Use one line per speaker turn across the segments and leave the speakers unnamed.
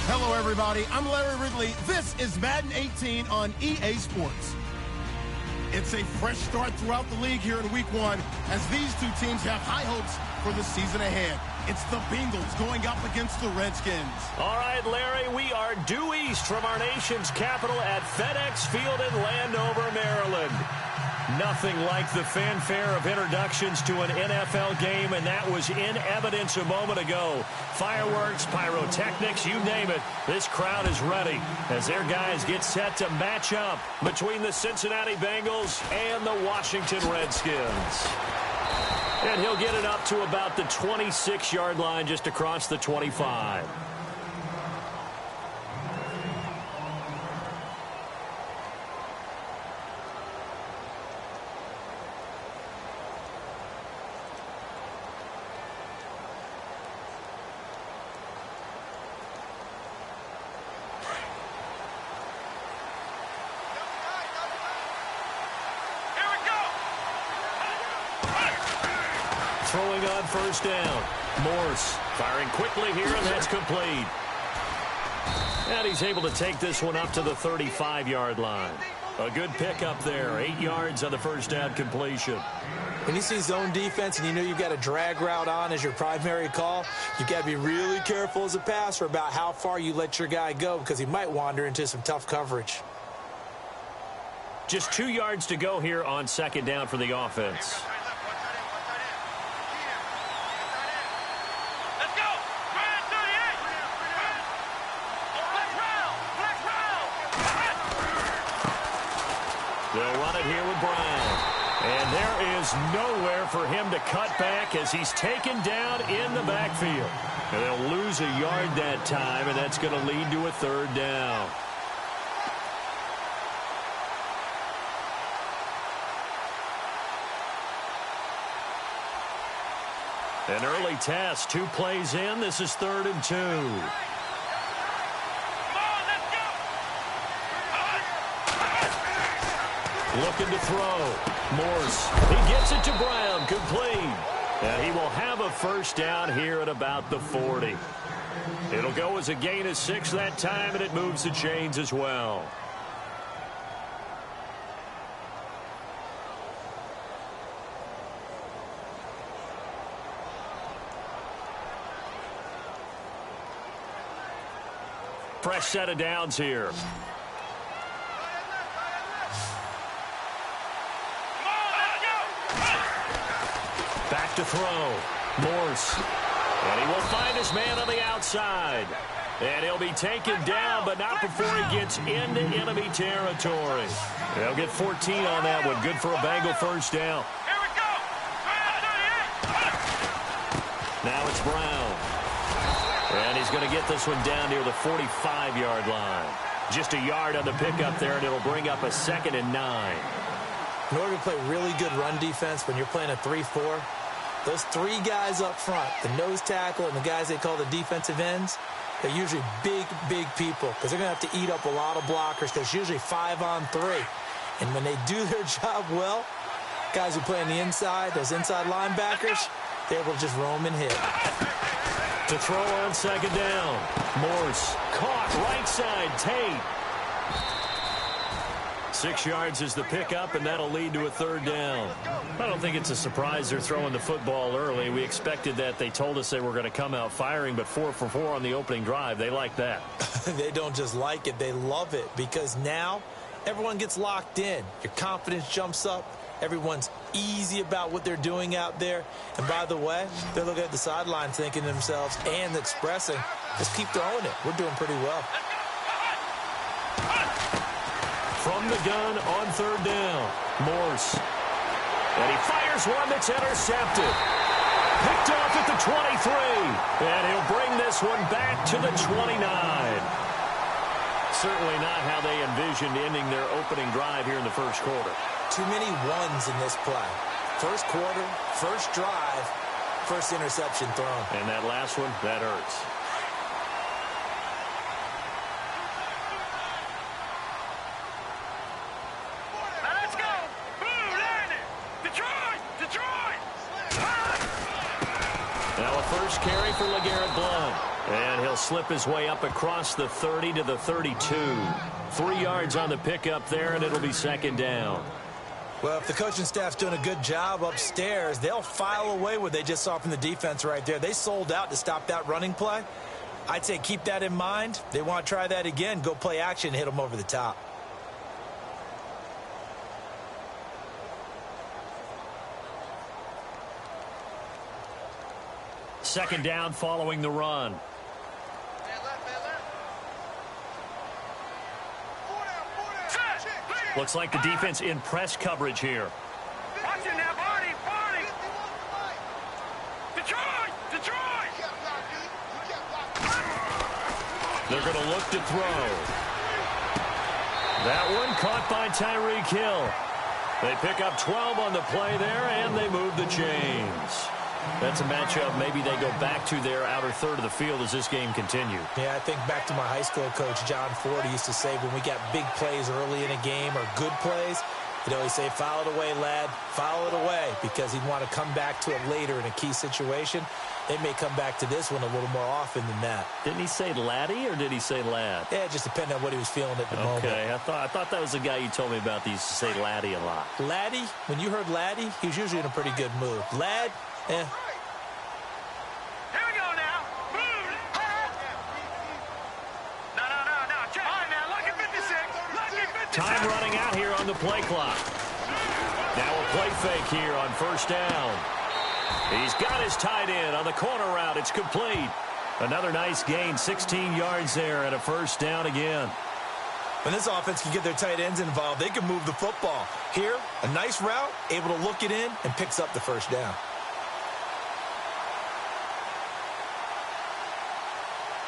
Hello, everybody. I'm Larry Ridley. This is Madden 18 on EA Sports. It's a fresh start throughout the league here in Week 1 as these two teams have high hopes for the season ahead. It's the Bengals going up against the Redskins.
All right, Larry, we are due east from our nation's capital at FedEx Field in Landover, Maryland. Nothing like the fanfare of introductions to an NFL game, and that was in evidence a moment ago. Fireworks, pyrotechnics, you name it. This crowd is ready as their guys get set to match up between the Cincinnati Bengals and the Washington Redskins. And he'll get it up to about the 26-yard line just across the 25. Throwing on first down. Morse firing quickly here, and that's complete. And he's able to take this one up to the 35-yard line. A good pickup there. 8 yards on the first down completion.
When you see zone defense and you know you've got a drag route on as your primary call, you've got to be really careful as a passer about how far you let your guy go because he might wander into some tough coverage.
Just 2 yards to go here on second down for the offense. They'll run it here with Brown. And there is nowhere for him to cut back as he's taken down in the backfield. And they'll lose a yard that time, and that's going to lead to a third down. An early test, 2 plays in. This is 3rd and 2. Looking to throw. Morse. He gets it to Brown. Complete. And he will have a first down here at about the 40. It'll go as a gain of 6 that time, and it moves the chains as well. Fresh set of downs here. Back to throw. Morse. And he will find his man on the outside. And he'll be taken down, but not before he gets into enemy territory. They'll get 14 on that one. Good for a Bengal first down.
Here we go.
Now it's Brown. And he's going to get this one down near the 45-yard line. Just a yard on the pickup there, and it'll bring up a 2nd and 9.
In order to play really good run defense when you're playing a 3-4, those 3 guys up front, the nose tackle and the guys they call the defensive ends, they're usually big, big people because they're going to have to eat up a lot of blockers because it's usually 5 on 3. And when they do their job well, guys who play on the inside, those inside linebackers, they're able to just roam and hit.
To throw on second down. Morse caught right side. Tate. 6 yards is the pickup, and that'll lead to a third down. I don't think it's a surprise they're throwing the football early. We expected that. They told us they were going to come out firing, but 4 for 4 on the opening drive. They like that.
They don't just like it. They love it because now everyone gets locked in. Your confidence jumps up. Everyone's easy about what they're doing out there. And by the way, they're looking at the sidelines thinking to themselves and expressing, just keep throwing it. We're doing pretty well.
From the gun on third down, Morse. And he fires one that's intercepted. Picked off at the 23. And he'll bring this one back to the 29. Certainly not how they envisioned ending their opening drive here in the first quarter.
Too many ones in this play. First quarter, first drive, first interception thrown.
And that last one, that hurts.
Let's go. Boom, landed. Detroit, Detroit.
Now a first carry for LeGarrette Blount. And he'll slip his way up across the 30 to the 32. 3 yards on the pickup there, and it'll be second down.
Well, if the coaching staff's doing a good job upstairs, they'll file away what they just saw from the defense right there. They sold out to stop that running play. I'd say keep that in mind. They want to try that again. Go play action and hit them over the top.
Second down following the run. Looks like the defense in press coverage here.
Watch it now, Barney, Barney. Detroit, Detroit.
They're going to look to throw. That one caught by Tyreek Hill. They pick up 12 on the play there, and they move the chains. That's a matchup maybe they go back to their outer third of the field as this game continues.
Yeah, I think back to my high school coach, John Ford, he used to say when we got big plays early in a game or good plays, he'd always say, foul it away, lad, foul it away, because he'd want to come back to it later in a key situation. They may come back to this one a little more often than that.
Didn't he say laddie or did he say lad?
Yeah, it just depended on what he was feeling at the moment.
Okay, I thought that was the guy you told me about that used to say laddie a lot.
Laddie, when you heard laddie, he was usually in a pretty good mood. Lad,
Here we go now. Move. No. Check. All right, now, look at 56. Look at 56.
Time running out here on the play clock. Now a play fake here on first down. He's got his tight end on the corner route. It's complete. Another nice gain, 16 yards there, and a first down again.
when this offense can get their tight ends involved, they can move the football. Here, a nice route, able to look it in, and picks up the first down.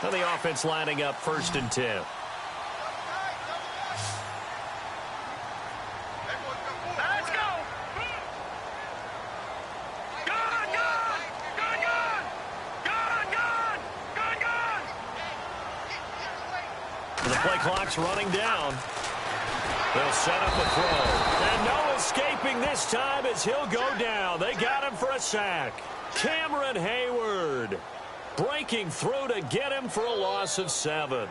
Now the offense lining up 1st and 10.
Let's go. Gun.
The play clock's running down. They'll set up a throw. And no escaping this time as he'll go down. They got him for a sack. Cameron Hayward breaking through to get him for a loss of 7.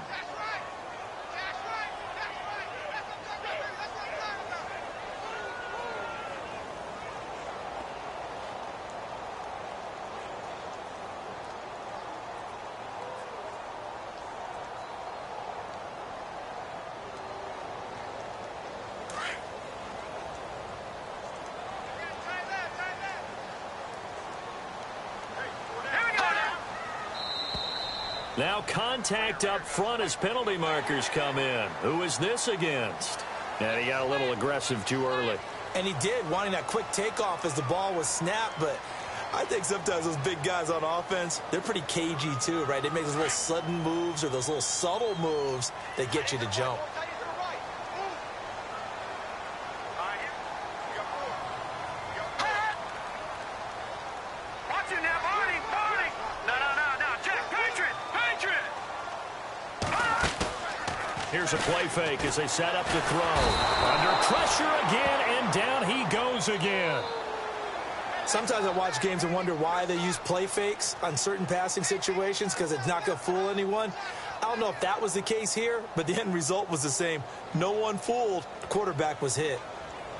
Now contact up front as penalty markers come in. Who is this against? And he got a little aggressive too early.
And he did, wanting that quick takeoff as the ball was snapped. But I think sometimes those big guys on offense, they're pretty cagey too, right? They make those little sudden moves or those little subtle moves that get you to jump.
Here's a play fake as they set up to throw. Under pressure again, and down he goes again.
Sometimes I watch games and wonder why they use play fakes on certain passing situations, because it's not going to fool anyone. I don't know if that was the case here, but the end result was the same. No one fooled. The quarterback was hit.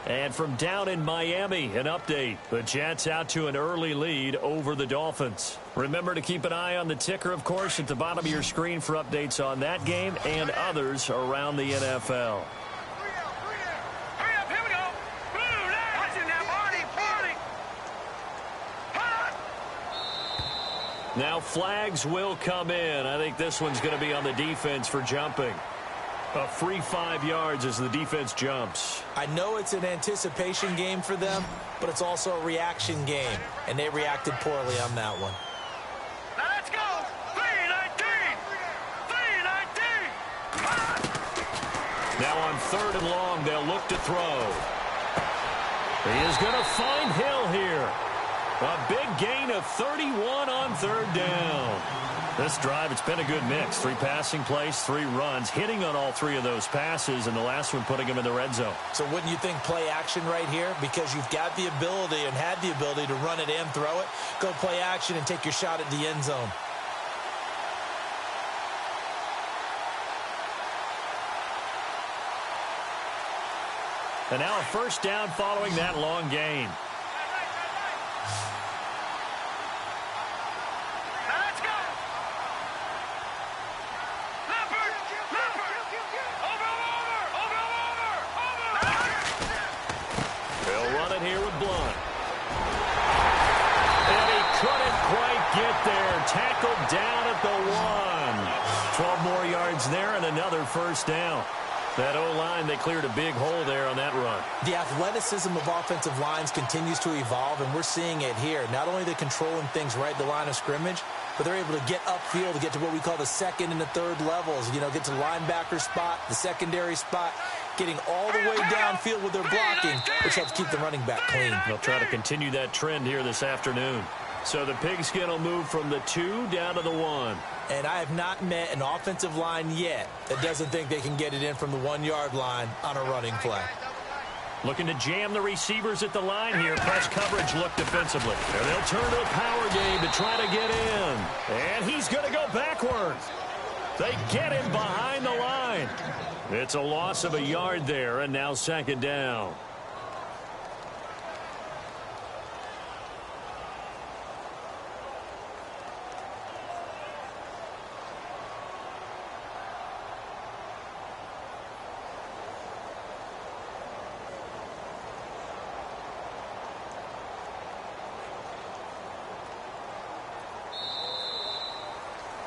And from down in Miami, an update. The Jets out to an early lead over the Dolphins. Remember to keep an eye on the ticker, of course, at the bottom of your screen for updates on that game and others around the NFL.
Hurry up, here we go. Boom, watch it now, Barney.
Now flags will come in. I think this one's going to be on the defense for jumping. A free 5 yards as the defense jumps.
I know it's an anticipation game for them, but it's also a reaction game, and they reacted poorly on that one.
Now let's go. 3-19.
Now on 3rd and long, they'll look to throw. He is going to find Hill here. A big gain of 31 on 3rd down. This drive, it's been a good mix. 3 passing plays, 3 runs, hitting on all 3 of those passes, and the last one putting him in the red zone.
So wouldn't you think play action right here? Because you've got the ability and had the ability to run it and throw it. Go play action and take your shot at the end zone.
And now a first down following that long gain.
Let's go. Leopard. Over.
They'll run it here with Blunt. And he couldn't quite get there. Tackled down at the 1. 12 more yards there and another first down. That O-line, they cleared a big hole there on that run.
The athleticism of offensive lines continues to evolve, and we're seeing it here. Not only are they controlling things right at the line of scrimmage, but they're able to get upfield to get to what we call the second and the third levels. You know, get to the linebacker spot, the secondary spot, getting all the way downfield with their blocking, which helps keep the running back clean.
They'll try to continue that trend here this afternoon. So the pigskin will move from the 2 down to the 1.
And I have not met an offensive line yet that doesn't think they can get it in from the 1-yard line on a running play.
Looking to jam the receivers at the line here. Press coverage look defensively. And they'll turn to a power game to try to get in. And he's going to go backwards. They get him behind the line. It's a loss of a yard there, and now second down.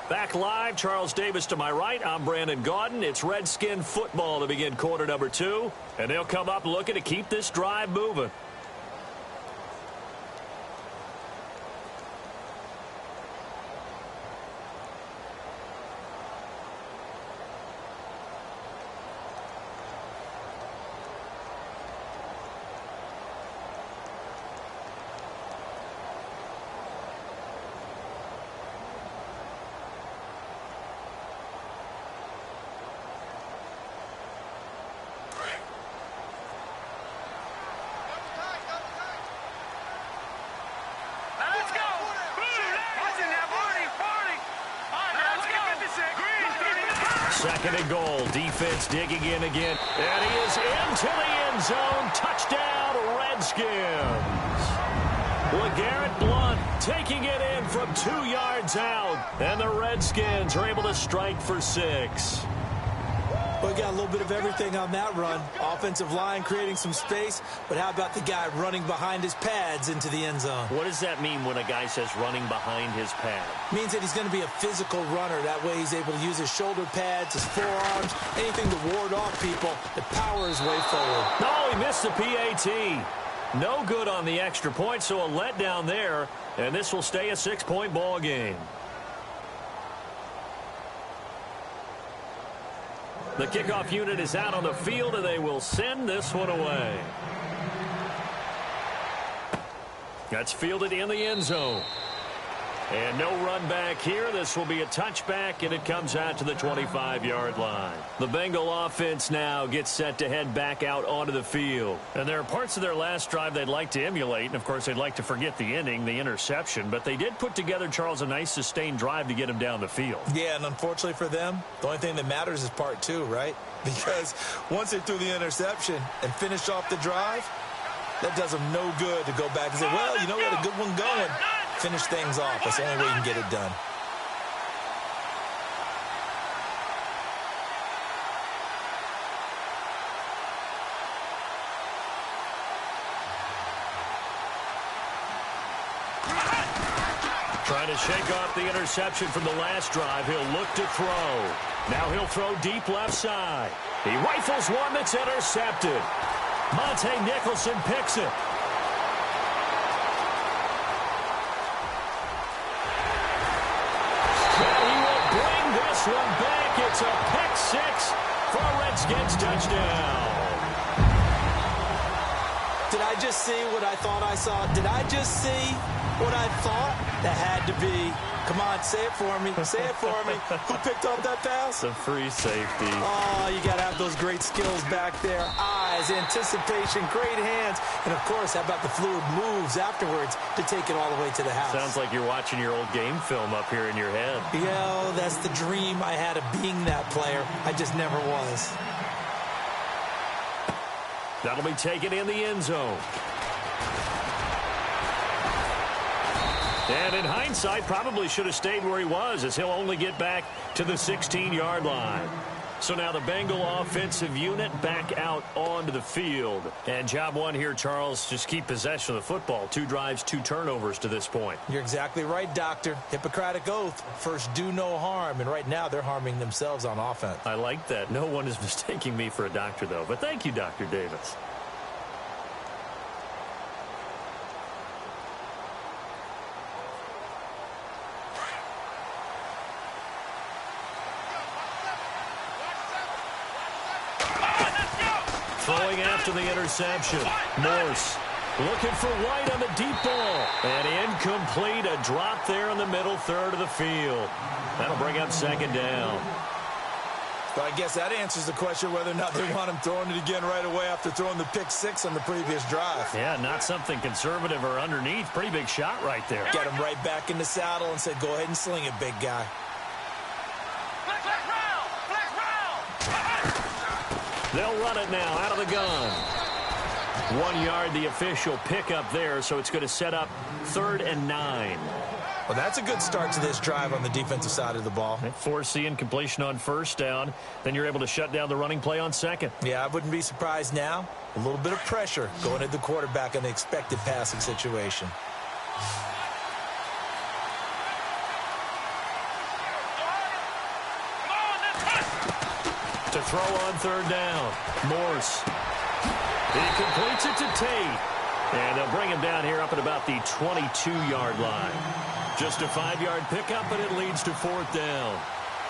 Back live, Charles Davis to my right. I'm Brandon Gaudin. It's Redskin football to begin quarter number 2. And they'll come up looking to keep this drive moving. Second and goal. Defense digging in again. And he is into the end zone. Touchdown, Redskins. LeGarrette Blunt taking it in from 2 yards out. And the Redskins are able to strike for 6.
We got a little bit of everything on that run. Offensive line creating some space, but how about the guy running behind his pads into the end zone?
What does that mean when a guy says running behind his pad?
Means that he's going to be a physical runner. That way he's able to use his shoulder pads, his forearms, anything to ward off people to power his way forward.
No, he missed the PAT. No good on the extra point, so a letdown there, and this will stay a 6-point ball game. The kickoff unit is out on the field, and they will send this one away. That's fielded in the end zone. And no run back here. This will be a touchback, and it comes out to the 25-yard line. The Bengal offense now gets set to head back out onto the field. And there are parts of their last drive they'd like to emulate, and, of course, they'd like to forget the ending, the interception. But they did put together, Charles, a nice sustained drive to get him down the field.
Yeah, and unfortunately for them, the only thing that matters is part 2, right? Because once they threw the interception and finished off the drive, that does them no good to go back and say, well, you know, we had a good one going. Finish things off. That's the only way you can get it done.
Trying to shake off the interception from the last drive. He'll look to throw. Now he'll throw deep left side. He rifles one that's intercepted. Monte Nicholson picks it. This one back. It's a pick 6 for a Redskins touchdown.
Did I just see what I thought I saw? Did I just see what I thought? That had to be. Come on, say it for me. Say it for me. Who picked up that pass?
The free safety.
Oh, you got to have those great skills back there. Eyes, anticipation, great hands. And, of course, how about the fluid moves afterwards to take it all the way to the house?
Sounds like you're watching your old game film up here in your head.
Yeah, that's the dream I had of being that player. I just never was.
That'll be taken in the end zone. And in hindsight, probably should have stayed where he was, as he'll only get back to the 16-yard line. So now the Bengal offensive unit back out onto the field. And job one here, Charles, just keep possession of the football. 2 drives, 2 turnovers to this point.
You're exactly right, Doctor. Hippocratic oath. First, do no harm. And right now, they're harming themselves on offense.
I like that. No one is mistaking me for a doctor, though. But thank you, Dr. Davis. Throwing after the interception. Morse looking for White on the deep ball. And incomplete. A drop there in the middle third of the field. That'll bring up second down.
But I guess that answers the question whether or not they want him throwing it again right away after throwing the pick 6 on the previous drive.
Yeah, not something conservative or underneath. Pretty big shot right there.
Get him right back in the saddle and said, go ahead and sling it, big guy.
They'll run it now out of the gun. 1 yard, the official pickup there, so it's going to set up 3rd and 9.
Well, that's a good start to this drive on the defensive side of the ball.
Forcing completion on first down. Then you're able to shut down the running play on second.
Yeah, I wouldn't be surprised now. A little bit of pressure going at the quarterback in the expected passing situation.
To throw on 3rd down. Morse. He completes it to Tate. And they'll bring him down here up at about the 22-yard line. Just a 5-yard pickup, but it leads to 4th down.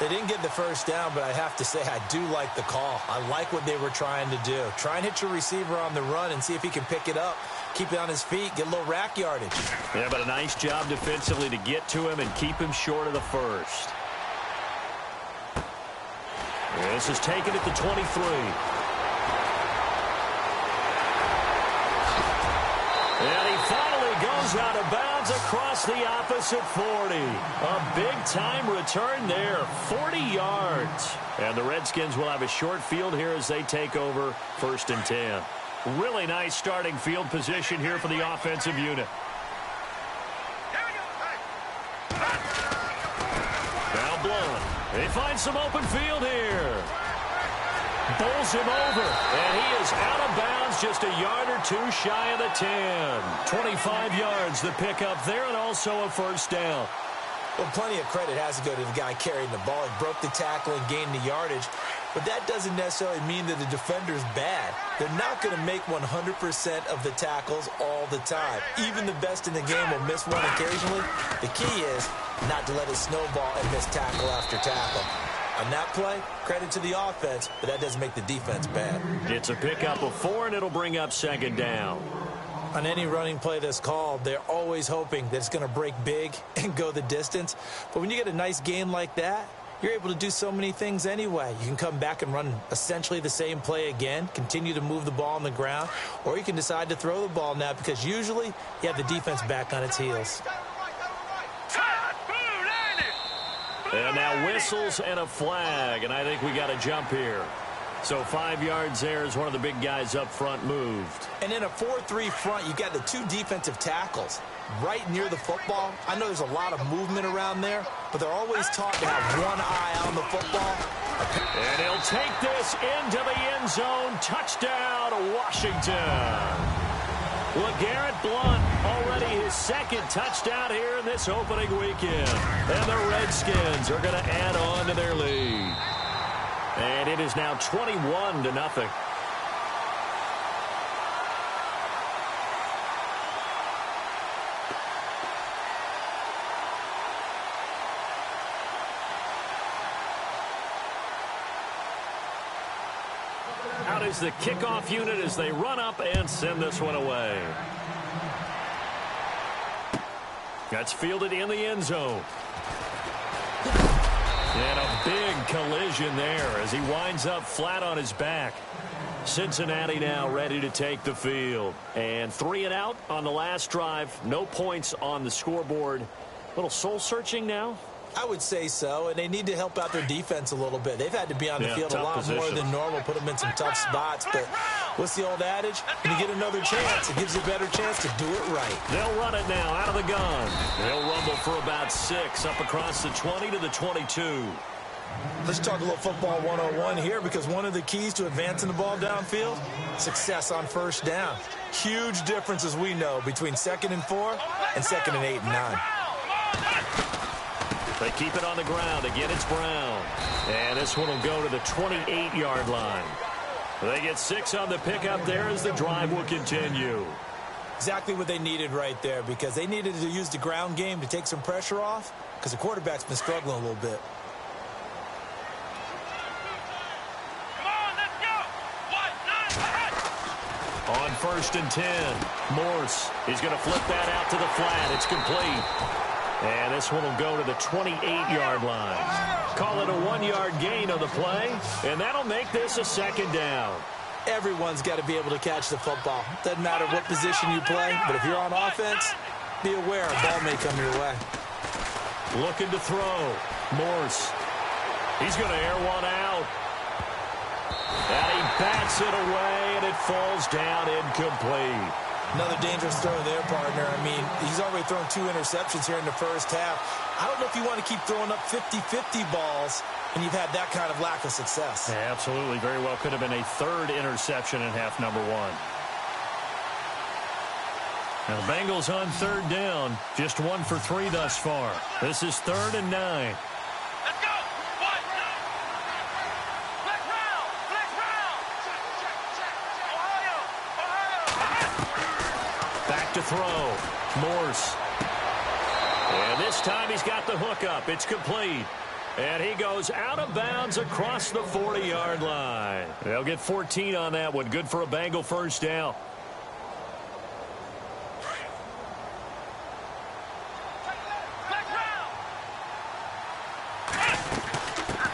They didn't get the first down, but I have to say I do like the call. I like what they were trying to do. Try and hit your receiver on the run and see if he can pick it up. Keep it on his feet, get a little rack yardage.
Yeah, but a nice job defensively to get to him and keep him short of the first. This is taken at the 23. And he finally goes out of bounds across the opposite 40. A big-time return there, 40 yards. And the Redskins will have a short field here as they take over 1st and 10. Really nice starting field position here for the offensive unit. Now Blunt. They find some open field here. Bowls him over, and he is out of bounds just a yard or 2 shy of the 10. 25 yards the pickup there, and also a 1st down.
Well, plenty of credit has to go to the guy carrying the ball. He broke the tackle and gained the yardage, but that doesn't necessarily mean that the defender's bad. They're not going to make 100% of the tackles all the time. Even the best in the game will miss one occasionally. The key is not to let it snowball and miss tackle after tackle. On that play, credit to the offense, but that doesn't make the defense bad.
It's a pickup of 4, and it'll bring up 2nd down.
On any running play that's called, they're always hoping that it's going to break big and go the distance. But when you get a nice game like that, you're able to do so many things anyway. You can come back and run essentially the same play again, continue to move the ball on the ground, or you can decide to throw the ball now because usually you have the defense back on its heels.
And now whistles and a flag, and I think we got a jump here. So 5 yards there as one of the big guys up front moved.
And in a 4-3 front, you've got the 2 defensive tackles right near the football. I know there's a lot of movement around there, but they're always taught to have one eye on the football.
And he'll take this into the end zone. Touchdown, Washington. LeGarrette Blount, already his 2nd touchdown here in this opening weekend. And the Redskins are going to add on to their lead. And it is now 21-0. Out is the kickoff unit as they run up and send this one away. That's fielded in the end zone. And a big collision there as he winds up flat on his back. Cincinnati now ready to take the field. And 3 and out on the last drive. No points on the scoreboard. A little soul-searching now
I would say so, and they need to help out their defense a little bit. They've had to be on the field a lot more than normal, put them in some tough spots. But what's the old adage? When you get another chance, it gives you a better chance to do it right.
They'll run it now out of the gun. They'll rumble for about 6 up across the 20 to the 22.
Let's talk a little football 101 here, because one of the keys to advancing the ball downfield, success on first down. Huge difference, as we know, between 2nd and 4 and 2nd and 8 and 9.
They keep it on the ground. Again, it's Brown. And this one will go to the 28-yard line. They get 6 on the pickup there as the drive will continue.
Exactly what they needed right there, because they needed to use the ground game to take some pressure off, because the quarterback's been struggling a little bit.
On 1st and 10, Morse. He's going to flip that out to the flat. It's complete. And this one will go to the 28-yard line. Call it a 1-yard gain on the play, and that'll make this a 2nd down.
Everyone's got to be able to catch the football. Doesn't matter what position you play, but if you're on offense, be aware a ball may come your way.
Looking to throw. Morse. He's going to air one out. And he bats it away, and it falls down incomplete.
Another dangerous throw there, partner. I mean, he's already thrown 2 interceptions here in the first half. I don't know if you want to keep throwing up 50-50 balls, and you've had that kind of lack of success.
Yeah, absolutely. Very well could have been a 3rd interception in half number 1. Now, the Bengals on 3rd down. Just 1 for 3 thus far. This is 3rd and 9. To throw. Morse. And this time he's got the hook up. It's complete. And he goes out of bounds across the 40-yard line. They'll get 14 on that one. Good for a Bengal first down.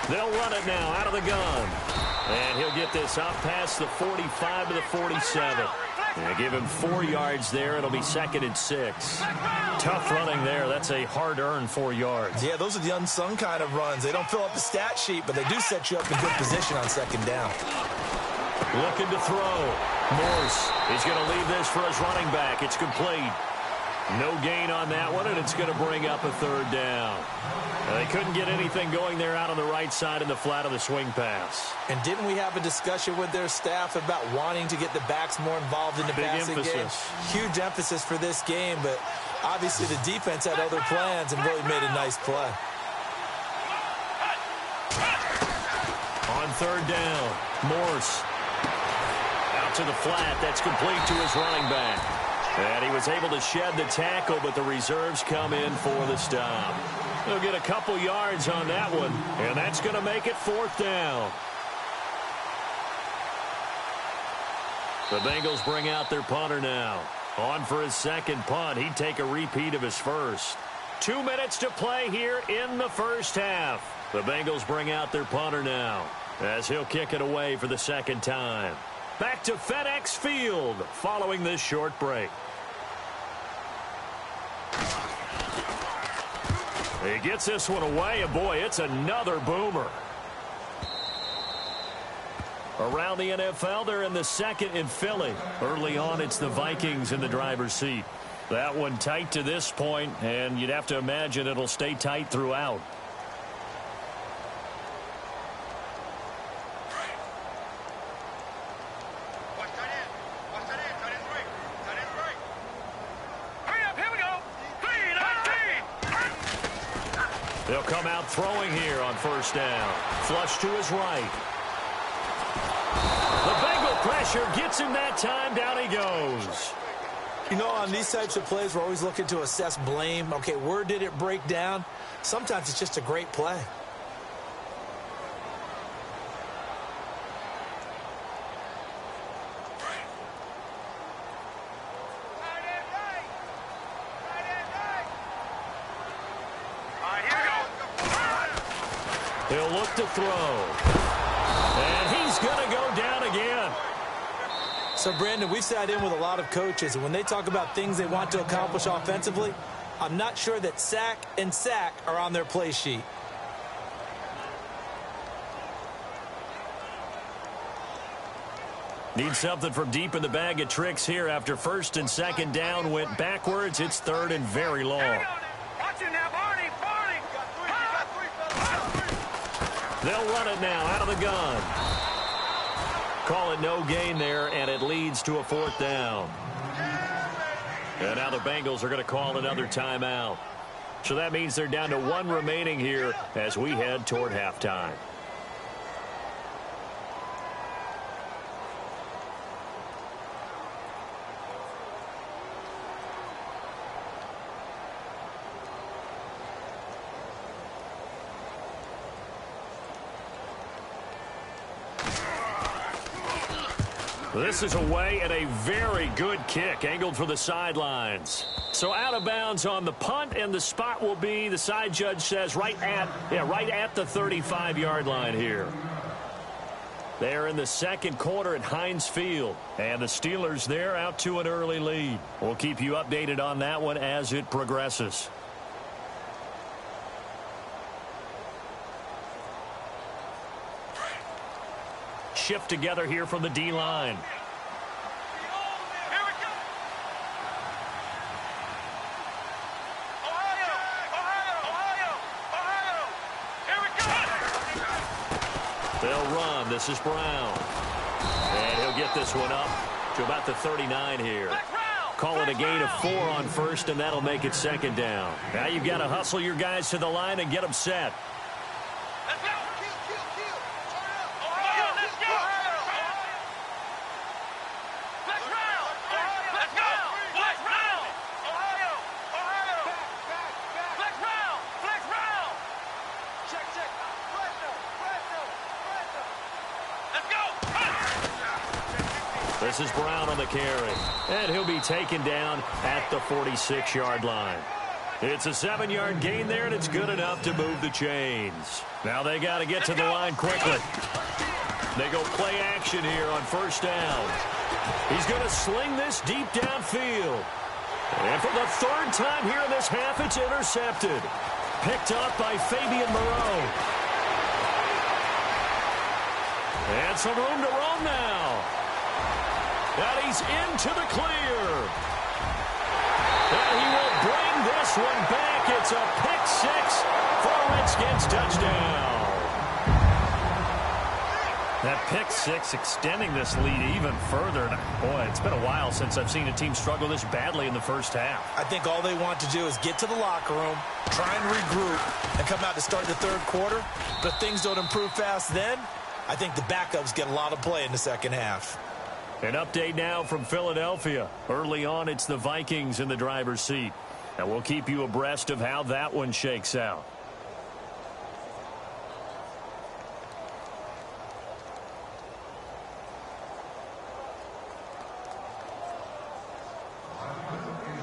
They'll run it now out of the gun. And he'll get this up past the 45 to the 47. And give him 4 yards there. It'll be 2nd and 6. Tough running there. That's a hard-earned 4 yards.
Yeah, those are the unsung kind of runs. They don't fill up the stat sheet, but they do set you up in good position on 2nd down.
Looking to throw. Morse. He's going to leave this for his running back. It's complete. No gain on that one, and it's going to bring up a 3rd down. They couldn't get anything going there out on the right side in the flat of the swing pass.
And didn't we have a discussion with their staff about wanting to get the backs more involved in the passing game? Huge emphasis for this game, but obviously the defense had other plans and really made a nice play.
On 3rd down, Morse. Out to the flat. That's complete to his running back. And he was able to shed the tackle, but the reserves come in for the stop. They'll get a couple yards on that one, and that's going to make it 4th down. The Bengals bring out their punter now. On for his 2nd punt. He'd take a repeat of his first. 2 minutes to play here in the first half. The Bengals bring out their punter now as he'll kick it away for the 2nd time. Back to FedEx Field following this short break. He gets this one away, and boy, it's another boomer. Around the NFL, they're in the 2nd in Philly. Early on, it's the Vikings in the driver's seat. That one tight to this point, and you'd have to imagine it'll stay tight throughout. They'll come out throwing here on 1st down. Flush to his right. The Bengal pressure gets him that time. Down he goes.
You know, on these types of plays, we're always looking to assess blame. Okay, where did it break down? Sometimes it's just a great play.
He'll look to throw. And he's going to go down again.
So, Brandon, we've sat in with a lot of coaches, and when they talk about things they want to accomplish offensively, I'm not sure that sack and sack are on their play sheet.
Need something from deep in the bag of tricks here after first and second down went backwards. It's third and very long.
Watch it now, Barney. Barney.
They'll run it now out of the gun. Call it no gain there, and it leads to a fourth down. And now the Bengals are going to call another timeout. So that means they're down to one remaining here as we head toward halftime. This is away and a very good kick angled for the sidelines. So out of bounds on the punt, and the spot will be, the side judge says, right at the 35-yard line here. They're in the second quarter at Heinz Field, and the Steelers there out to an early lead. We'll keep you updated on that one as it progresses. Shift together here from the D-line.
Here we go. Ohio. Here we go.
They'll run. This is Brown. And he'll get this one up to about the 39 here. Call it a gain of 4 on first, and that'll make it second down. Now you've got to hustle your guys to the line and get them set.
Let's go.
This is Brown on the carry, and he'll be taken down at the 46-yard line. It's a 7-yard gain there, and it's good enough to move the chains. Now they got to get to the line quickly. They go play action here on first down. He's going to sling this deep downfield. And for the third time here in this half, it's intercepted. Picked up by Fabian Moreau. And some room to roam now. And he's into the clear. And he will bring this one back. It's a pick six for a Redskins touchdown. That pick six extending this lead even further. Boy, it's been a while since I've seen a team struggle this badly in the first half.
I think all they want to do is get to the locker room, try and regroup, and come out to start the third quarter. But if things don't improve fast then, I think the backups get a lot of play in the second half.
An update now from Philadelphia. Early on, it's the Vikings in the driver's seat. And we'll keep you abreast of how that one shakes out.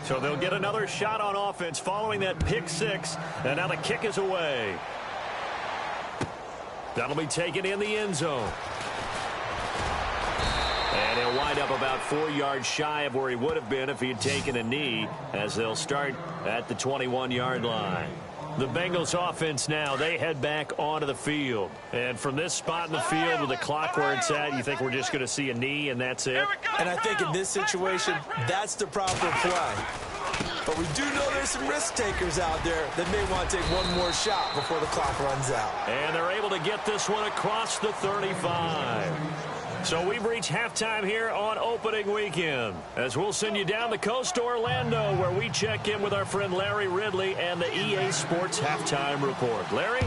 So they'll get another shot on offense following that pick six. And now the kick is away. That'll be taken in the end zone. And he'll wind up about 4 yards shy of where he would have been if he had taken a knee, as they'll start at the 21-yard line. The Bengals offense now, they head back onto the field. And from this spot in the field with the clock where it's at, you think we're just going to see a knee and that's it?
And I think in this situation, that's the proper play. But we do know there's some risk takers out there that may want to take one more shot before the clock runs out.
And they're able to get this one across the 35. So we've reached halftime here on opening weekend, as we'll send you down the coast to Orlando, where we check in with our friend Larry Ridley and the EA Sports Halftime Report. Larry?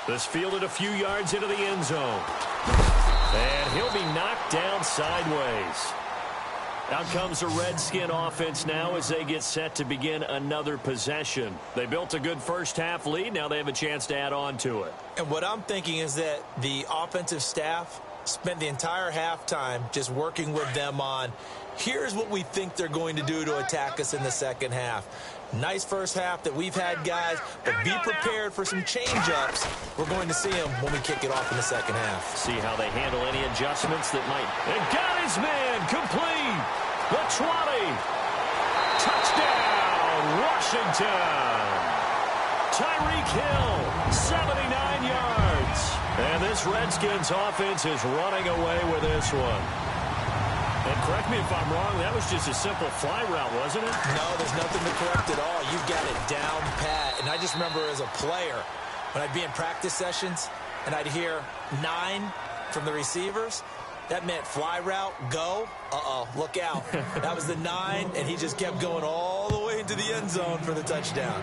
This fielded a few yards into the end zone. And he'll be knocked down sideways. Out comes the Redskin offense now as they get set to begin another possession. They built a good first half lead. Now they have a chance to add on to it.
And what I'm thinking is that the offensive staff spent the entire halftime just working with them on, here's what we think they're going to do to attack us in the second half. Nice first half that we've had, guys, but be prepared for some change-ups. We're going to see them when we kick it off in the second half.
See how they handle any adjustments that might. And got his man complete. The 20. Touchdown, Washington. Tyreek Hill, 79 yards. And this Redskins offense is running away with this one. And correct me if I'm wrong, that was just a simple fly route, wasn't it?
No, there's nothing to correct at all. You've got it down pat. And I just remember as a player, when I'd be in practice sessions and I'd hear 9 from the receivers, that meant fly route, go. Uh-oh, look out. That was the 9, and he just kept going all the way into the end zone for the touchdown.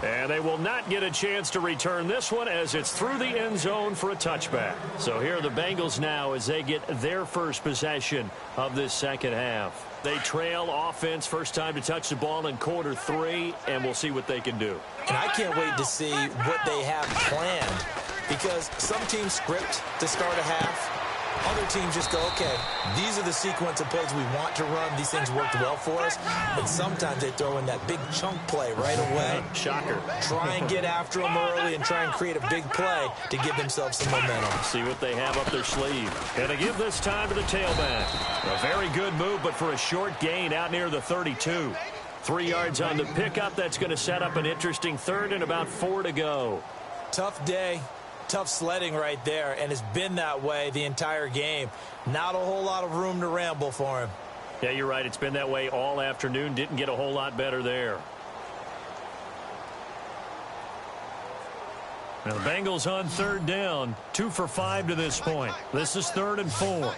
And they will not get a chance to return this one as it's through the end zone for a touchback. So here are the Bengals now as they get their first possession of this second half. They trail offense, first time to touch the ball in quarter 3, and we'll see what they can do.
And I can't wait to see what they have planned, because some teams script to start a half. Other teams just go, okay, these are the sequence of plays we want to run. These things worked well for us. But sometimes they throw in that big chunk play right away.
Shocker.
Try and get after them early and try and create a big play to give themselves some momentum.
See what they have up their sleeve. And to give this time to the tailback. A very good move, but for a short gain out near the 32. 3 yards on the pickup. That's going to set up an interesting third and about 4 to go.
Tough day. Tough sledding right there, and it's been that way the entire game. Not a whole lot of room to ramble for him.
Yeah, you're right. It's been that way all afternoon. Didn't get a whole lot better there. Now the Bengals on third down. 2 for 5 to this point. This is 3rd and 4.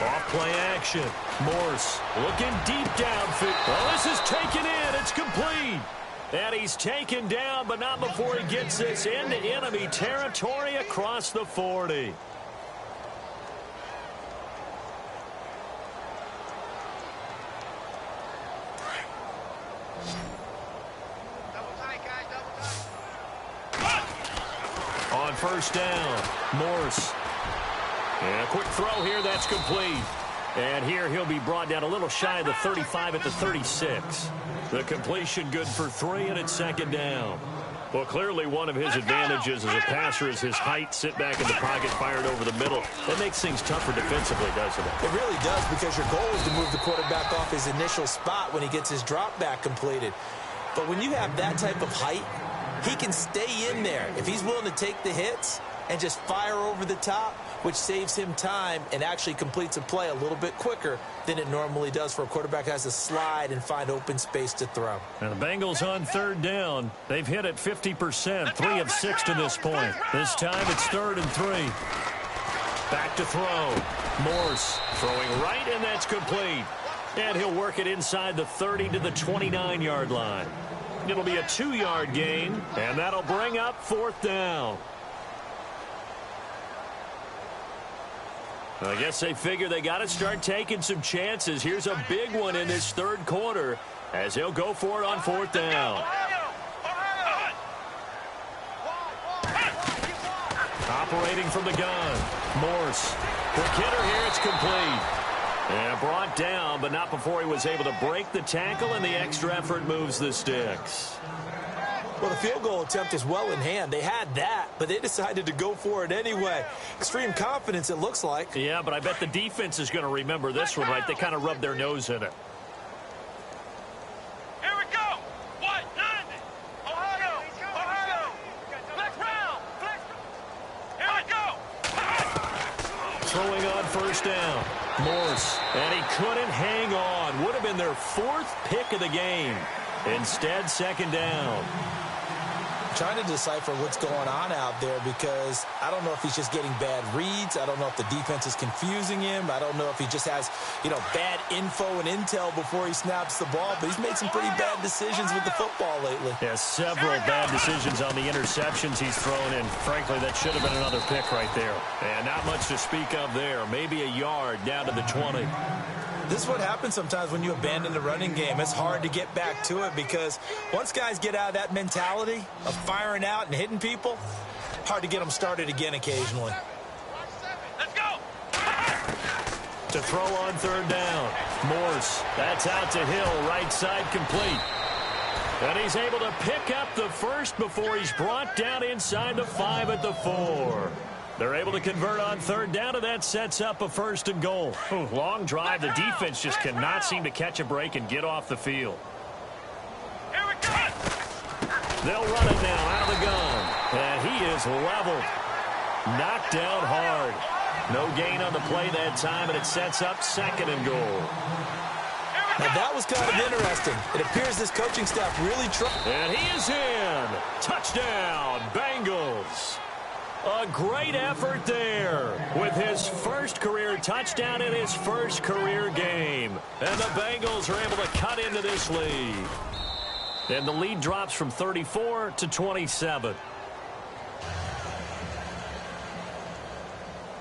Off play action. Morse looking deep downfield. Well, this is taken in. It's complete. And he's taken down, but not before he gets this into enemy territory across the 40. On first down, Morse. And a quick throw here, that's complete. And here he'll be brought down a little shy of the 35 at the 36. The completion good for 3, and it's 2nd down. Well, clearly one of his advantages as a passer is his height. Sit back in the pocket, fired over the middle. That makes things tougher defensively, doesn't it?
It really does, because your goal is to move the quarterback off his initial spot when he gets his drop back completed. But when you have that type of height, he can stay in there if he's willing to take the hits and just fire over the top, which saves him time and actually completes a play a little bit quicker than it normally does for a quarterback who has to slide and find open space to throw.
And the Bengals on third down. They've hit it 50%, 3 of 6 to this point. This time it's 3rd and 3. Back to throw. Morse throwing right, and that's complete. And he'll work it inside the 30 to the 29-yard line. It'll be a 2-yard gain, and that'll bring up 4th down. I guess they figure they got to start taking some chances. Here's a big one in this 3rd quarter as they'll go for it on 4th down. Operating from the gun. Morse. Quick hitter here. It's complete. And brought down, but not before he was able to break the tackle, and the extra effort moves the sticks.
Well, the field goal attempt was well in hand. They had that, but they decided to go for it anyway. Extreme confidence, it looks like.
Yeah, but I bet the defense is going to remember this one, right? They kind of rubbed their nose in it.
Here we go. What? 90. Ohio. Ohio. Flex round. Here we go.
Throwing on first down. Morse. And he couldn't hang on. Would have been their 4th pick of the game. Instead, 2nd down.
Trying to decipher what's going on out there, because I don't know if he's just getting bad reads. I don't know if the defense is confusing him. I don't know if he just has, bad info and intel before he snaps the ball. But he's made some pretty bad decisions with the football lately.
Yeah, several bad decisions on the interceptions he's thrown in. Frankly, that should have been another pick right there. And not much to speak of there. Maybe a yard down to the 20.
This is what happens sometimes when you abandon the running game. It's hard to get back to it, because once guys get out of that mentality of firing out and hitting people, hard to get them started again occasionally.
Let's go.
To throw on 3rd down. Morse. That's out to Hill. Right side complete. And he's able to pick up the first before he's brought down inside the 5 at the 4. They're able to convert on third down, and that sets up a 1st and goal. Long drive. The defense just cannot seem to catch a break and get off the field.
Here we go.
They'll run it now out of the gun. And he is leveled. Knocked down hard. No gain on the play that time, and it sets up 2nd and goal.
Now, that was kind of interesting. It appears this coaching staff really tried.
And he is in. Touchdown, Bengals. A great effort there with his first career touchdown in his first career game. And the Bengals are able to cut into this lead. And the lead drops from 34 to 27.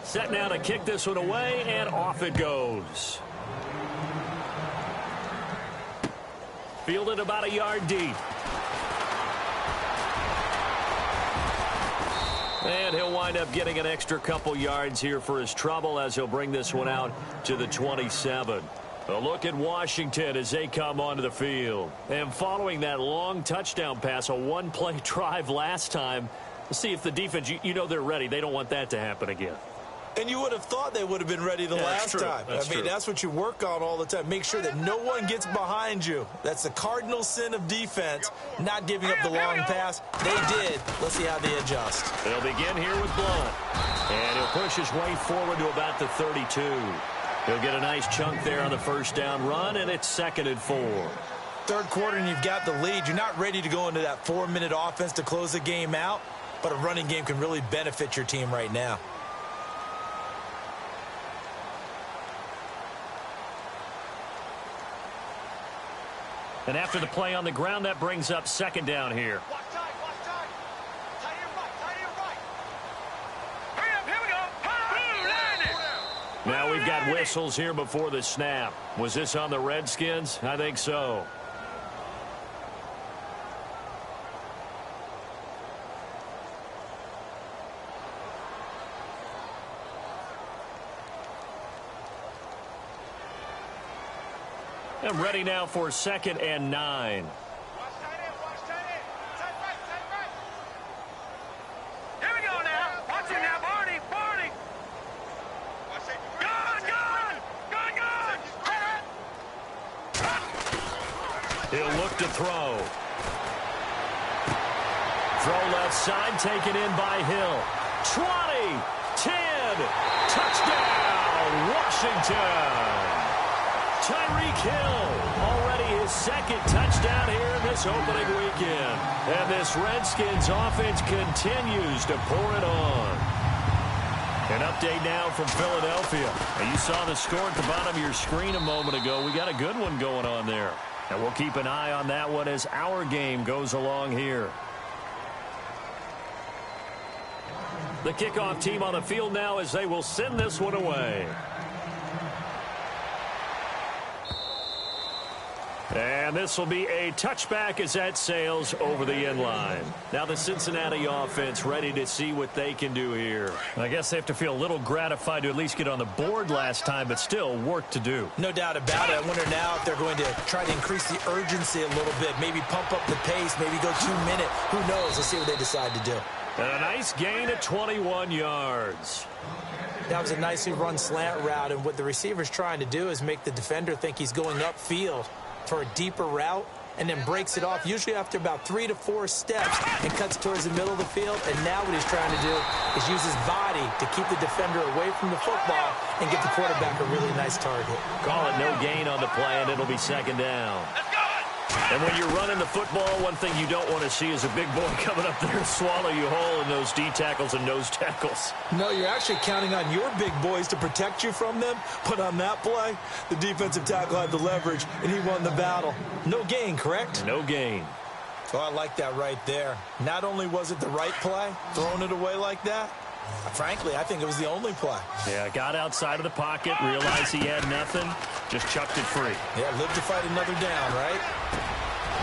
Set now to kick this one away, and off it goes. Fielded about a yard deep. And he'll wind up getting an extra couple yards here for his trouble as he'll bring this one out to the 27. A look at Washington as they come onto the field. And following that long touchdown pass, a one-play drive last time, let's see if the defense, you know they're ready. They don't want that to happen again.
And you would have thought they would have been ready the last time. That's what you work on all the time. Make sure that no one gets behind you. That's the cardinal sin of defense, not giving up the long pass. They did. Let's see how they adjust.
They'll begin here with Blunt. And he'll push his way forward to about the 32. He'll get a nice chunk there on the 1st down run, and it's 2nd and 4.
Third quarter, and you've got the lead. You're not ready to go into that 4-minute offense to close the game out, but a running game can really benefit your team right now.
And after the play on the ground, that brings up 2nd down here.
Watch tight, watch tight. Tight to your right, tight to your right. Hurry up, here we go. Boom, landed.
Now we've got whistles here before the snap. Was this on the Redskins? I think so. And ready now for 2nd and 9.
Watch tight end, watch tight end. Tight right, tight right. Here we go now. Watch it now, Barney, Barney. Gun, gun, gun, gun.
He'll look to throw. Throw left side, taken in by Hill. 20, 10, touchdown, Washington. Tyreek Hill, already his 2nd touchdown here in this opening weekend. And this Redskins offense continues to pour it on. An update now from Philadelphia. And you saw the score at the bottom of your screen a moment ago. We got a good one going on there. And we'll keep an eye on that one as our game goes along here. The kickoff team on the field now as they will send this one away. And this will be a touchback as that sails over the end line. Now the Cincinnati offense ready to see what they can do here. I guess they have to feel a little gratified to at least get on the board last time, but still work to do.
No doubt about it. I wonder now if they're going to try to increase the urgency a little bit, maybe pump up the pace, maybe go 2-minute. Who knows? Let's see what they decide to do.
And a nice gain of 21 yards.
That was a nicely run slant route, and what the receiver's trying to do is make the defender think he's going upfield for a deeper route, and then breaks it off, usually after about 3 to 4 steps, and cuts towards the middle of the field. And now what he's trying to do is use his body to keep the defender away from the football and get the quarterback a really nice target.
Call it no gain on the play, and it'll be 2nd down. And when you're running the football, one thing you don't want to see is a big boy coming up there and swallow you whole in those D tackles and nose tackles.
No, you're actually counting on your big boys to protect you from them. But on that play, the defensive tackle had the leverage, and he won the battle. No gain, correct?
No gain.
So I like that right there. Not only was it the right play, throwing it away like that, frankly, I think it was the only play.
Yeah, got outside of the pocket, realized he had nothing, just chucked it free.
Yeah, live to fight another down, right?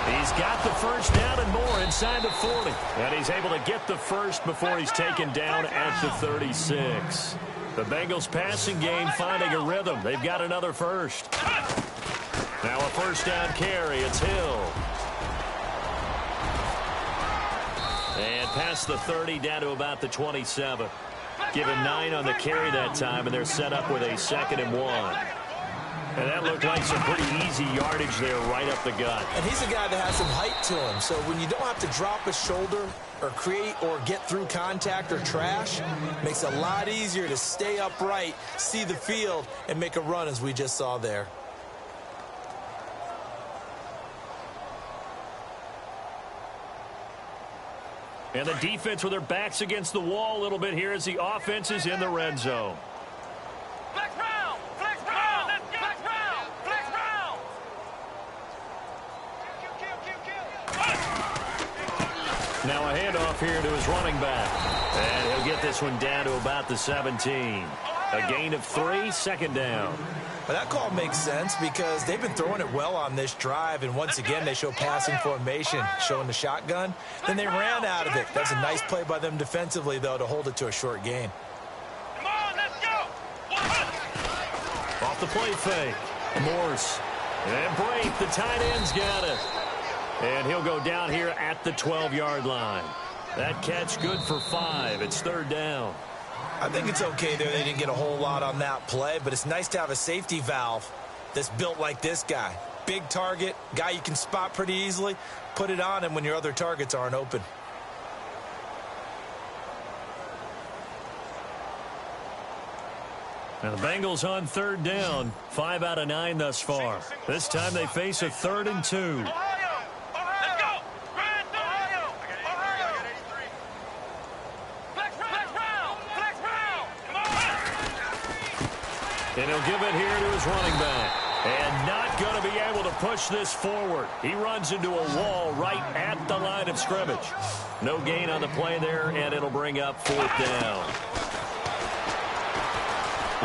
He's got the 1st down and more inside the 40. And he's able to get the 1st before he's taken down at the 36. The Bengals passing game finding a rhythm. They've got another 1st. Now a 1st down carry. It's Hill. And past the 30 down to about the 27. Give him 9 on the carry that time, and they're set up with a 2nd and 1. And that looked like some pretty easy yardage there right up the gut.
And he's a guy that has some height to him, so when you don't have to drop a shoulder or create or get through contact or trash, it makes it a lot easier to stay upright, see the field, and make a run as we just saw there.
And the defense with their backs against the wall a little bit here as the offense is in the red zone.
Flex round! Flex round! Flex round! Flex round!
Now a handoff here to his running back. And he'll get this one down to about the 17. A gain of 3, 2nd down.
But that call makes sense because they've been throwing it well on this drive, and once again they show passing formation, showing the shotgun. Then they ran out of it. That's a nice play by them defensively, though, to hold it to a short gain.
Come on, let's go!
Off the play fake. Morse. And Brate, the tight end's got it. And he'll go down here at the 12-yard line. That catch good for 5. It's 3rd down.
I think it's okay there. They didn't get a whole lot on that play, but it's nice to have a safety valve that's built like this guy. Big target, guy you can spot pretty easily. Put it on him when your other targets aren't open.
Now the Bengals on 3rd down. 5 out of 9 thus far. This time they face a 3rd and 2. And he'll give it here to his running back. And not going to be able to push this forward. He runs into a wall right at the line of scrimmage. No gain on the play there, and it'll bring up 4th down.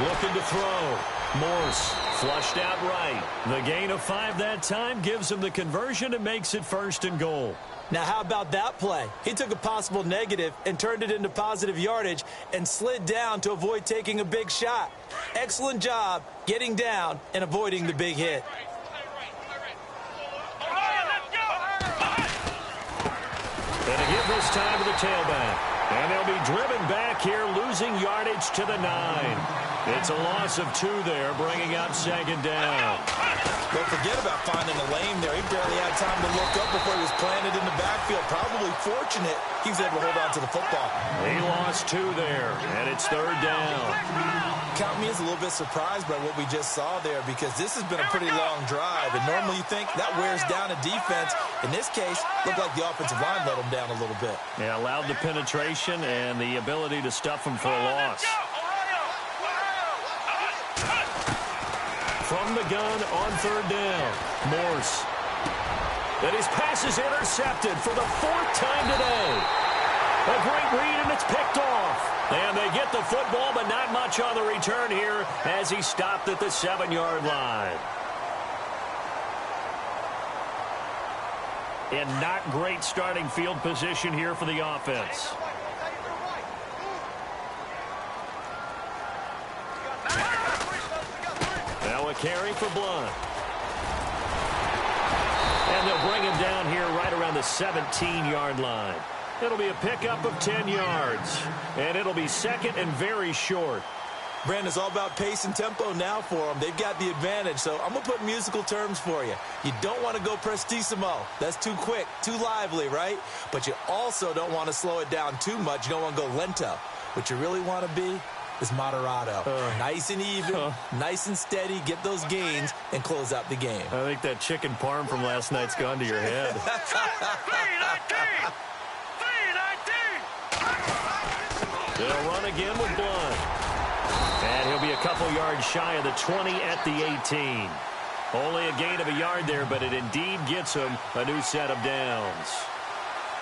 Looking to throw. Morse flushed out right. The gain of 5 that time gives him the conversion and makes it 1st and goal.
Now, how about that play? He took a possible negative and turned it into positive yardage and slid down to avoid taking a big shot. Excellent job getting down and avoiding the big hit.
And to give this time to the tailback. And they'll be driven back here, losing yardage to the 9. It's a loss of 2 there, bringing up 2nd down.
Don't forget about finding a lane there. He barely had time to look up before he was planted in the backfield. Probably fortunate he was able to hold on to the football.
He lost 2 there, and it's 3rd down.
Count me as a little bit surprised by what we just saw there because this has been a pretty long drive, and normally you think that wears down a defense. In this case, looked like the offensive line let him down a little bit.
Yeah, allowed the penetration and the ability to stuff him for a loss. From the gun on 3rd down, Morse. And his pass is intercepted for the 4th time today. A great read, and it's picked off. And they get the football, but not much on the return here as he stopped at the 7-yard line. And not great starting field position here for the offense. Now a carry for Blunt. And they'll bring him down here right around the 17-yard line. It'll be a pickup of 10 yards. And it'll be 2nd and very short.
Brandon, it's all about pace and tempo now for them. They've got the advantage, so I'm going to put musical terms for you. You don't want to go prestissimo. That's too quick, too lively, right? But you also don't want to slow it down too much. You don't want to go lento. What you really want to be is moderato. Nice and even, nice and steady, get those gains, and close out the game.
I think that chicken parm from last night's gone to your head. They'll run again with Blunt. And he'll be a couple yards shy of the 20 at the 18. Only a gain of a yard there, but it indeed gets him a new set of downs.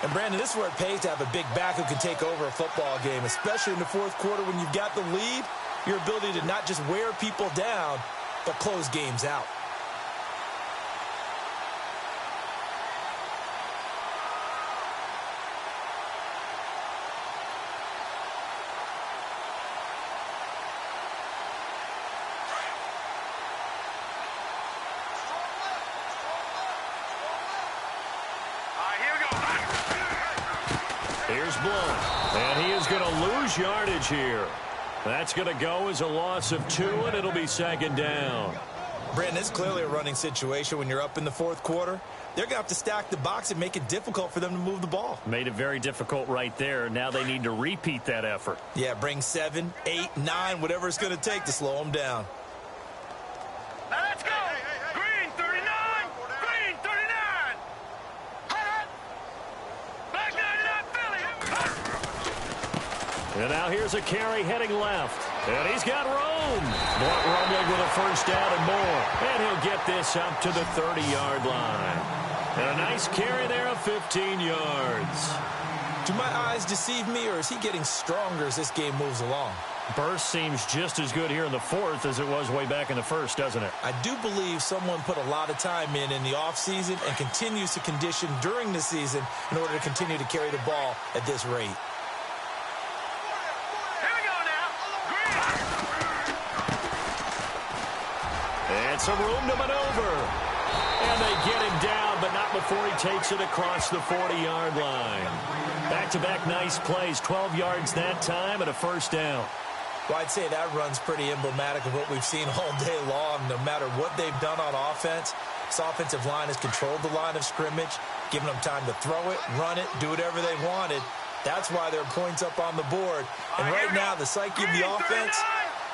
And, Brandon, this is where it pays to have a big back who can take over a football game, especially in the 4th quarter when you've got the lead, your ability to not just wear people down, but close games out.
Here's Blunt. And he is going to lose yardage here. That's going to go as a loss of 2, and it'll be second down.
Brandon, it's clearly a running situation when you're up in the fourth quarter. They're going to have to stack the box and make it difficult for them to move the ball.
Made it very difficult right there. Now they need to repeat that effort.
Yeah, bring 7, 8, 9, whatever it's going to take to slow them down.
Now let's go. Green 39. Green 39. Black 99 Philly.
And now here's a carry heading left. And he's got room. Blunt rumbling with a first down and more. And he'll get this up to the 30-yard line. And a nice carry there of 15 yards.
Do my eyes deceive me, or is he getting stronger as this game moves along?
Burst seems just as good here in the fourth as it was way back in the first, doesn't it?
I do believe someone put a lot of time in the offseason and continues to condition during the season in order to continue to carry the ball at this rate.
And some room to maneuver. And they get him down, but not before he takes it across the 40-yard line. Back-to-back nice plays, 12 yards that time and a first down.
Well, I'd say that run's pretty emblematic of what we've seen all day long. No matter what they've done on offense, this offensive line has controlled the line of scrimmage, given them time to throw it, run it, do whatever they wanted. That's why there are points up on the board. And right now, the psyche of the offense,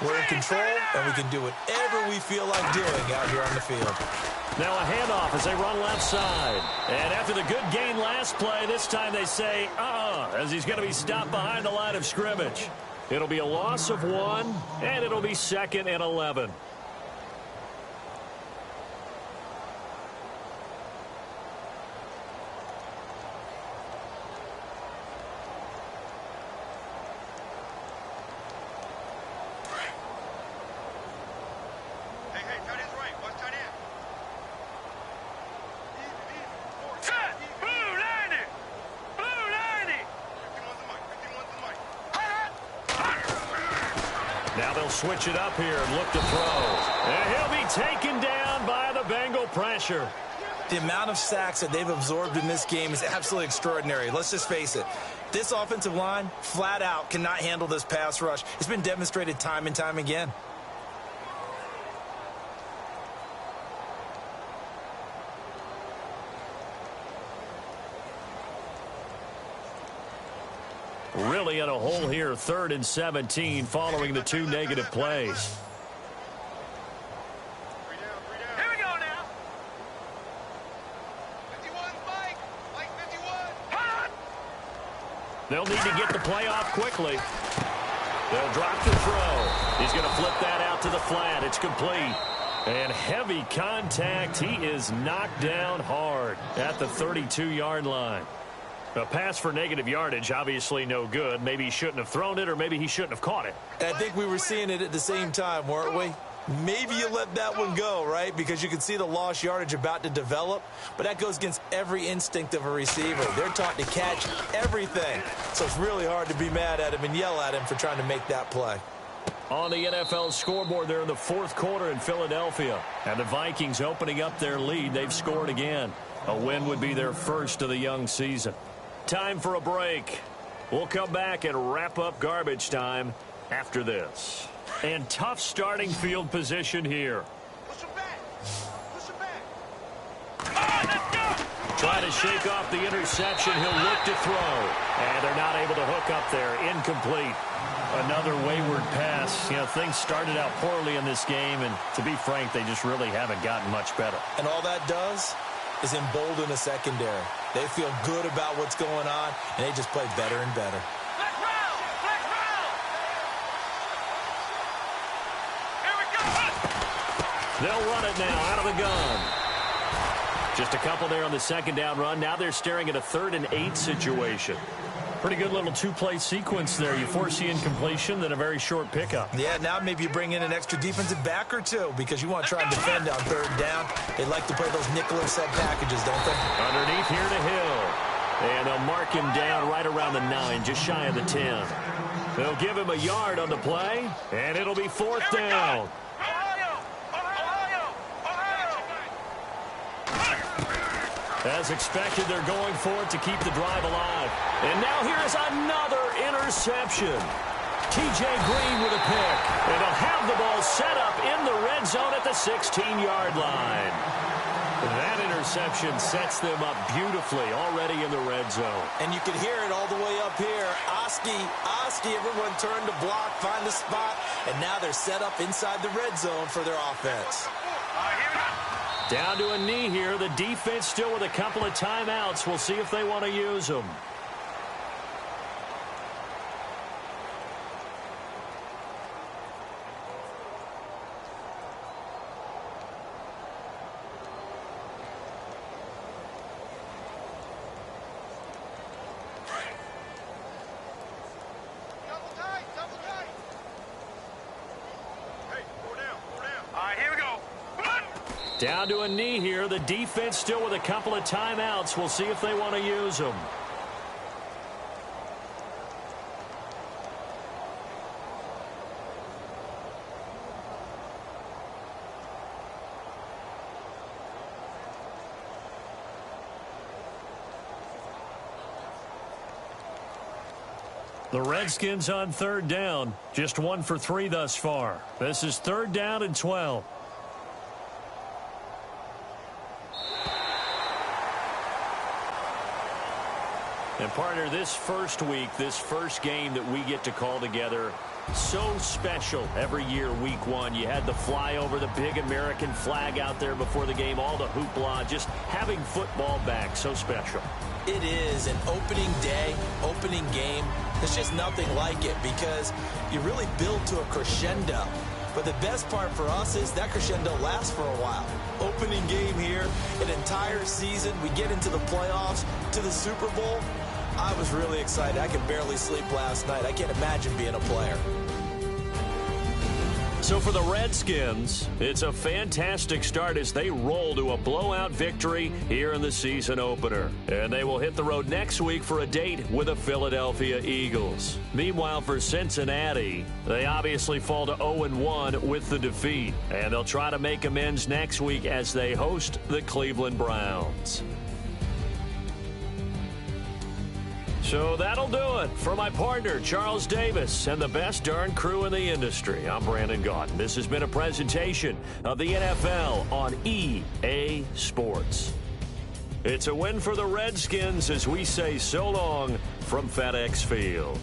we're in control, and we can do whatever we feel like doing out here on the field.
Now a handoff as they run left side. And after the good gain last play, this time they say, as he's going to be stopped behind the line of scrimmage. It'll be a loss of 1, and it'll be 2nd and 11. Now they'll switch it up here and look to throw. And he'll be taken down by the Bengal pressure.
The amount of sacks that they've absorbed in this game is absolutely extraordinary. Let's just face it. This offensive line, flat out, cannot handle this pass rush. It's been demonstrated time and time again.
Really in a hole here, 3rd and 17, following the 2 negative plays.
Here we go now. 51, Mike. Mike 51. Hot.
They'll need to get the play off quickly. They'll drop the throw. He's going to flip that out to the flat. It's complete. And heavy contact. He is knocked down hard at the 32-yard line. A pass for negative yardage, obviously no good. Maybe he shouldn't have thrown it, or maybe he shouldn't have caught it.
I think we were seeing it at the same time, weren't we? Maybe you let that one go, right? Because you can see the lost yardage about to develop. But that goes against every instinct of a receiver. They're taught to catch everything. So it's really hard to be mad at him and yell at him for trying to make that play.
On the NFL scoreboard there in the fourth quarter in Philadelphia. And the Vikings opening up their lead. They've scored again. A win would be their first of the young season. Time for a break. We'll come back and wrap up garbage time after this. And tough starting field position here.
Push him back. Push him back.
Let's go. Trying to shake off the interception. He'll look to throw. And they're not able to hook up there. Incomplete. Another wayward pass. You know, things started out poorly in this game, and to be frank, they just really haven't gotten much better.
And all that does is embolden a secondary. They feel good about what's going on, and they just play better and better.
Black round. Black round. Here we go.
They'll run it now out of the gun. Just a couple there on the second down run. Now they're staring at a 3rd and 8 situation. Pretty good little 2-play sequence there. You force the incompletion, then a very short pickup.
Yeah, now maybe you bring in an extra defensive back or two because you want to try and defend on 3rd down. They like to play those nickel or set packages, don't they?
Underneath here to Hill. And they'll mark him down right around the 9, just shy of the 10. They'll give him a yard on the play, and it'll be 4th down.
Ohio. Ohio. Ohio.
As expected, they're going for it to keep the drive alive. And now here is another interception. T.J. Green with a pick. And they'll have the ball set up in the red zone at the 16-yard line. That interception sets them up beautifully already in the red zone.
And you can hear it all the way up here. Oski, everyone turned to block, find the spot, and now they're set up inside the red zone for their offense.
Down to a knee here. The defense still with a couple of timeouts. We'll see if they want to use them. Down to a knee here. The defense still with a couple of timeouts. We'll see if they want to use them. The Redskins on third down. Just 1 for 3 thus far. This is 3rd down and 12. And, partner, this first week, this first game that we get to call together, so special every year, week 1. You had the flyover, the big American flag out there before the game, all the hoopla, just having football back, so special.
It is an opening day, opening game. There's just nothing like it because you really build to a crescendo. But the best part for us is that crescendo lasts for a while. Opening game here, an entire season. We get into the playoffs, to the Super Bowl. I was really excited. I could barely sleep last night. I can't imagine being a player.
So for the Redskins, it's a fantastic start as they roll to a blowout victory here in the season opener. And they will hit the road next week for a date with the Philadelphia Eagles. Meanwhile, for Cincinnati, they obviously fall to 0-1 with the defeat. And they'll try to make amends next week as they host the Cleveland Browns. So that'll do it for my partner, Charles Davis, and the best darn crew in the industry. I'm Brandon Gaudin. This has been a presentation of the NFL on EA Sports. It's a win for the Redskins as we say so long from FedEx Field.